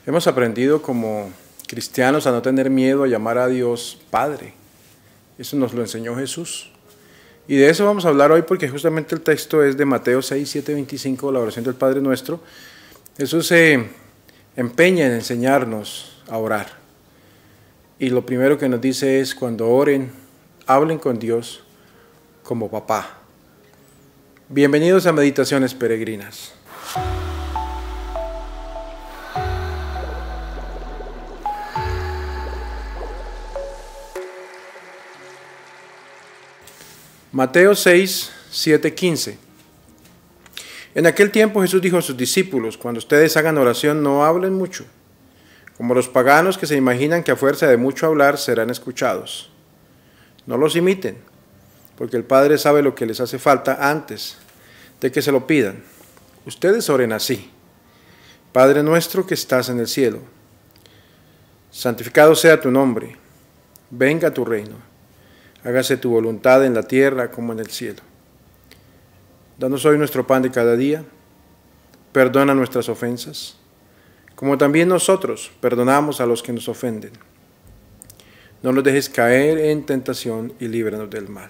Hemos aprendido como cristianos a no tener miedo a llamar a Dios Padre. Eso nos lo enseñó Jesús. Y de eso vamos a hablar hoy porque justamente el texto es de Mateo 6, 7, 25, la oración del Padre Nuestro. Jesús se empeña en enseñarnos a orar. Y lo primero que nos dice es, cuando oren, hablen con Dios como papá. Bienvenidos a Meditaciones Peregrinas. Mateo 6, 7, 15. En aquel tiempo Jesús dijo a sus discípulos, cuando ustedes hagan oración no hablen mucho, como los paganos que se imaginan que a fuerza de mucho hablar serán escuchados. No los imiten, porque el Padre sabe lo que les hace falta antes de que se lo pidan. Ustedes oren así: Padre nuestro que estás en el cielo, santificado sea tu nombre, venga tu reino. Hágase tu voluntad en la tierra como en el cielo. Danos hoy nuestro pan de cada día. Perdona nuestras ofensas, como también nosotros perdonamos a los que nos ofenden. No nos dejes caer en tentación y líbranos del mal.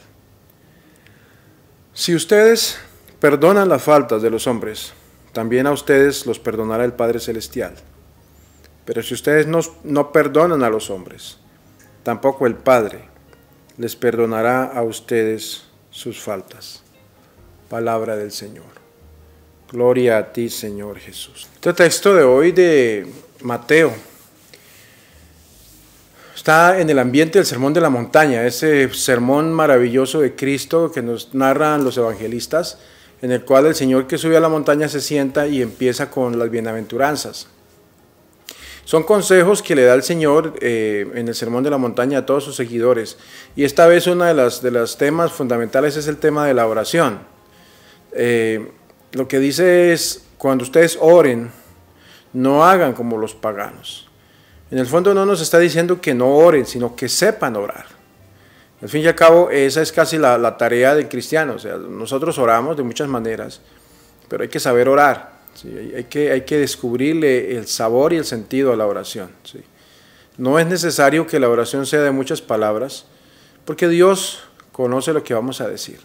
Si ustedes perdonan las faltas de los hombres, también a ustedes los perdonará el Padre Celestial. Pero si ustedes no perdonan a los hombres, tampoco el Padre les perdonará a ustedes sus faltas. Palabra del Señor. Gloria a ti, Señor Jesús. Este texto de hoy de Mateo está en el ambiente del Sermón de la Montaña, ese sermón maravilloso de Cristo que nos narran los evangelistas, en el cual el Señor que sube a la montaña se sienta y empieza con las bienaventuranzas. Son consejos que le da el Señor en el Sermón de la Montaña a todos sus seguidores. Y esta vez uno de los temas fundamentales es el tema de la oración. Lo que dice es, cuando ustedes oren, no hagan como los paganos. En el fondo no nos está diciendo que no oren, sino que sepan orar. Al fin y al cabo, esa es casi la tarea del cristiano. O sea, nosotros oramos de muchas maneras, pero hay que saber orar. Sí, hay que descubrirle el sabor y el sentido a la oración. Sí. No es necesario que la oración sea de muchas palabras, porque Dios conoce lo que vamos a decir.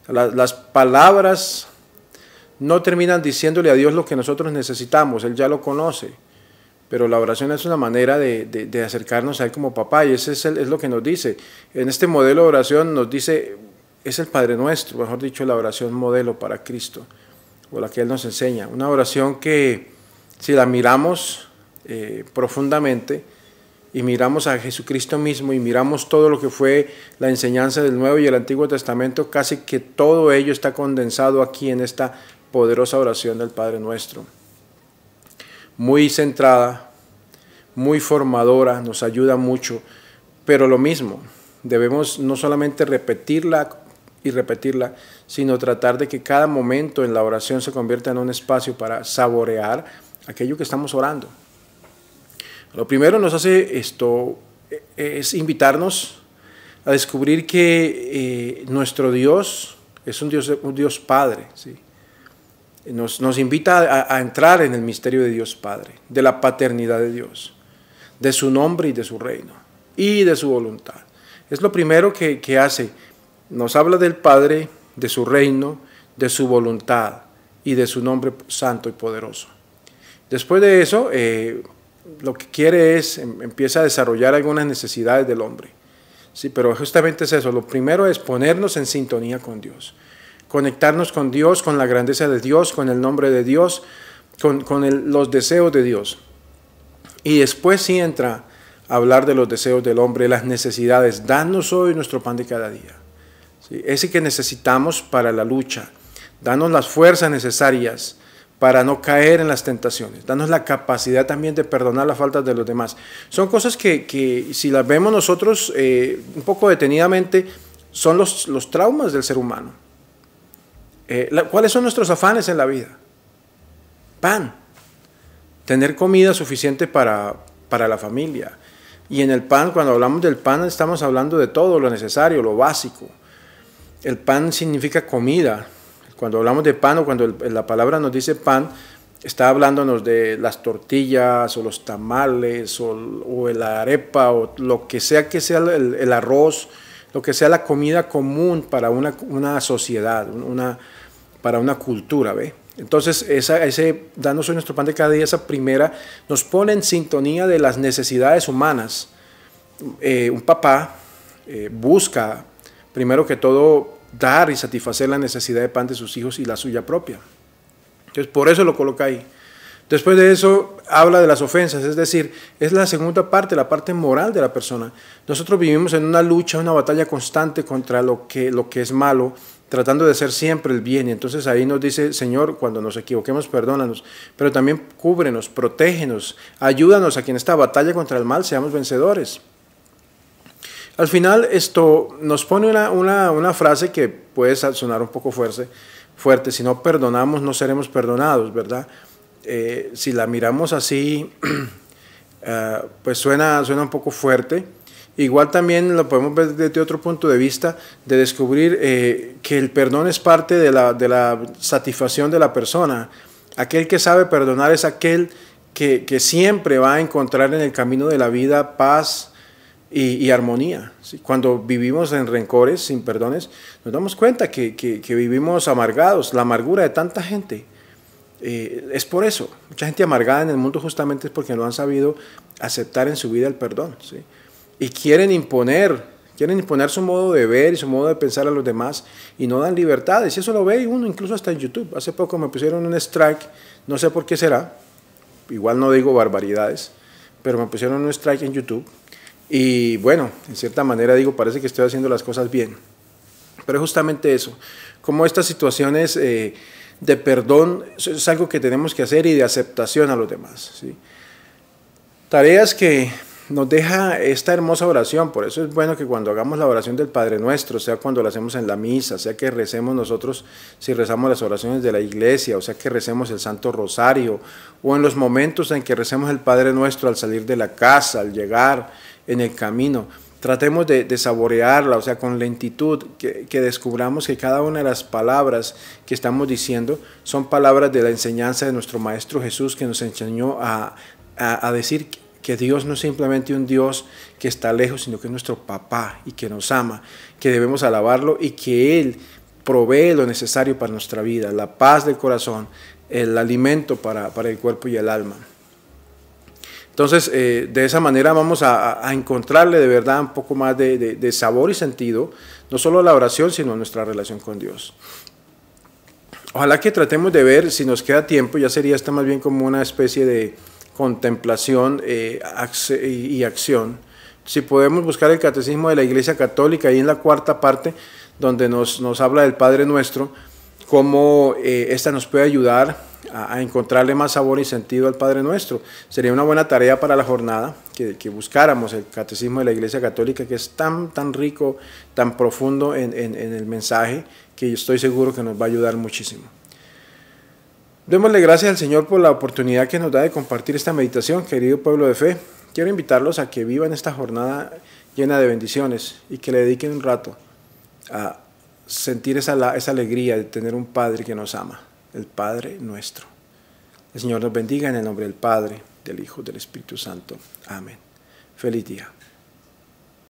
Las palabras no terminan diciéndole a Dios lo que nosotros necesitamos, Él ya lo conoce. Pero la oración es una manera de acercarnos a Él como papá, y ese es lo que nos dice. En este modelo de oración nos dice, es el Padre Nuestro, mejor dicho, la oración modelo para Cristo, o la que Él nos enseña. Una oración que, si la miramos profundamente, y miramos a Jesucristo mismo, y miramos todo lo que fue la enseñanza del Nuevo y el Antiguo Testamento, casi que todo ello está condensado aquí en esta poderosa oración del Padre Nuestro. Muy centrada, muy formadora, nos ayuda mucho, pero lo mismo, debemos no solamente repetirla y repetirla, sino tratar de que cada momento en la oración se convierta en un espacio para saborear aquello que estamos orando. Lo primero nos hace esto es invitarnos a descubrir que nuestro Dios es un Dios Padre, ¿sí? Nos invita a entrar en el misterio de Dios Padre, de la paternidad de Dios, de su nombre y de su reino, y de su voluntad. Es lo primero que hace. Nos habla del Padre, de su reino, de su voluntad y de su nombre santo y poderoso. Después de eso, lo que quiere es, empieza a desarrollar algunas necesidades del hombre. Sí, pero justamente es eso. Lo primero es ponernos en sintonía con Dios, conectarnos con Dios, con la grandeza de Dios, con el nombre de Dios, con los deseos de Dios. Y después sí entra a hablar de los deseos del hombre, las necesidades. Danos hoy nuestro pan de cada día. ¿Sí? Ese que necesitamos para la lucha. Danos las fuerzas necesarias para no caer en las tentaciones. Danos la capacidad también de perdonar las faltas de los demás. Son cosas que si las vemos nosotros un poco detenidamente, son los traumas del ser humano. ¿Cuáles son nuestros afanes en la vida? Pan. Tener comida suficiente para la familia. Y en el pan, cuando hablamos del pan, estamos hablando de todo lo necesario, lo básico. El pan significa comida. Cuando hablamos de pan o cuando la palabra nos dice pan, está hablándonos de las tortillas o los tamales o la arepa o lo que sea el arroz, lo que sea la comida común para una sociedad, para una cultura, ¿ve? Entonces, ese danos hoy nuestro pan de cada día, esa primera, nos pone en sintonía de las necesidades humanas. Un papá busca, primero que todo, dar y satisfacer la necesidad de pan de sus hijos y la suya propia. Entonces, por eso lo coloca ahí. Después de eso, habla de las ofensas, es decir, es la segunda parte, la parte moral de la persona. Nosotros vivimos en una lucha, una batalla constante contra lo que es malo, tratando de hacer siempre el bien. Y entonces ahí nos dice, Señor, cuando nos equivoquemos, perdónanos, pero también cúbrenos, protégenos, ayúdanos a que en esta batalla contra el mal seamos vencedores. Al final esto nos pone una frase que puede sonar un poco fuerte, si no perdonamos no seremos perdonados, ¿verdad? Si la miramos así, pues suena un poco fuerte. Igual también lo podemos ver desde otro punto de vista, de descubrir que el perdón es parte de la satisfacción de la persona. Aquel que sabe perdonar es aquel que siempre va a encontrar en el camino de la vida paz y armonía. ¿Sí? Cuando vivimos en rencores, sin perdones, nos damos cuenta que vivimos amargados. La amargura de tanta gente es por eso. Mucha gente amargada en el mundo justamente es porque no han sabido aceptar en su vida el perdón, ¿sí? Y quieren imponer su modo de ver y su modo de pensar a los demás y no dan libertades. Y eso lo ve uno incluso hasta en YouTube. Hace poco me pusieron un strike, no sé por qué será, igual no digo barbaridades, pero me pusieron un strike en YouTube. Y bueno, en cierta manera digo, parece que estoy haciendo las cosas bien. Pero justamente eso, como estas situaciones de perdón es algo que tenemos que hacer y de aceptación a los demás, ¿sí? Tareas que nos deja esta hermosa oración. Por eso es bueno que cuando hagamos la oración del Padre Nuestro, sea cuando la hacemos en la misa, sea que recemos nosotros, si rezamos las oraciones de la iglesia, o sea que recemos el Santo Rosario, o en los momentos en que recemos el Padre Nuestro al salir de la casa, al llegar, en el camino, tratemos de saborearla, o sea, con lentitud, que descubramos que cada una de las palabras que estamos diciendo son palabras de la enseñanza de nuestro Maestro Jesús, que nos enseñó a decir que Dios no es simplemente un Dios que está lejos, sino que es nuestro papá y que nos ama, que debemos alabarlo y que Él provee lo necesario para nuestra vida, la paz del corazón, el alimento para el cuerpo y el alma. Entonces, de esa manera vamos a encontrarle de verdad un poco más de sabor y sentido, no solo a la oración, sino a nuestra relación con Dios. Ojalá que tratemos de ver, si nos queda tiempo, ya sería esta más bien como una especie de contemplación y acción. Si podemos buscar el Catecismo de la Iglesia Católica, ahí en la cuarta parte, donde nos habla del Padre Nuestro, cómo esta nos puede ayudar a encontrarle más sabor y sentido al Padre Nuestro. Sería una buena tarea para la jornada que buscáramos el Catecismo de la Iglesia Católica, que es tan rico, tan profundo en el mensaje, que yo estoy seguro que nos va a ayudar muchísimo. Démosle gracias al Señor por la oportunidad que nos da de compartir esta meditación, querido pueblo de fe. Quiero invitarlos a que vivan esta jornada llena de bendiciones y que le dediquen un rato a sentir esa alegría de tener un Padre que nos ama, el Padre Nuestro. El Señor nos bendiga en el nombre del Padre, del Hijo, del Espíritu Santo. Amén. Feliz día.